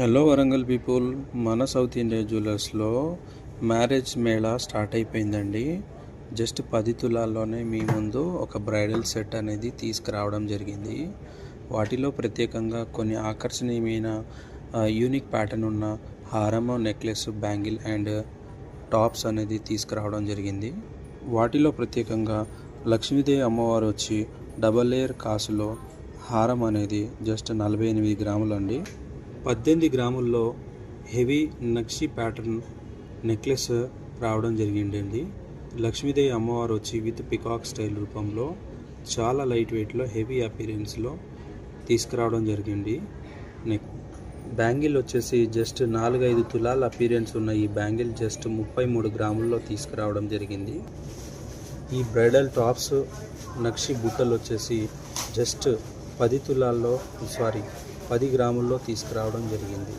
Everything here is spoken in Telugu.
హలో వరంగల్ పీపుల్, మన సౌత్ ఇండియా జ్యువెలర్స్లో మ్యారేజ్ మేళా స్టార్ట్ అయిపోయిందండి. జస్ట్ 10 తులాల్లోనే మీ ముందు ఒక బ్రైడల్ సెట్ అనేది తీసుకురావడం జరిగింది. వాటిలో ప్రత్యేకంగా కొన్ని ఆకర్షణీయమైన యూనిక్ ప్యాటర్న్ ఉన్న హారము, నెక్లెస్, బ్యాంగిల్ అండ్ టాప్స్ అనేది తీసుకురావడం జరిగింది. వాటిలో ప్రత్యేకంగా లక్ష్మీదేవి అమ్మవారు వచ్చి డబల్ లేయర్ కాసులో హారం అనేది జస్ట్ 48 గ్రాములు అండి. 18 గ్రాముల్లో హెవీ నక్షి ప్యాటర్న్ నెక్లెస్ రావడం జరిగిందండి. లక్ష్మీదేవి అమ్మవారు వచ్చి విత్ పికాక్ స్టైల్ రూపంలో చాలా లైట్ వెయిట్లో హెవీ అపీరెన్స్లో తీసుకురావడం జరిగింది. బ్యాంగిల్ వచ్చేసి జస్ట్ 4-5 తులాల అపీరెన్స్ ఉన్న ఈ బ్యాంగిల్ జస్ట్ 33 గ్రాముల్లో తీసుకురావడం జరిగింది. ఈ బ్రైడల్ టాప్స్ నక్షి బుట్టలు వచ్చేసి జస్ట్ 10 గ్రాముల్లో తీసుకురావడం జరిగింది.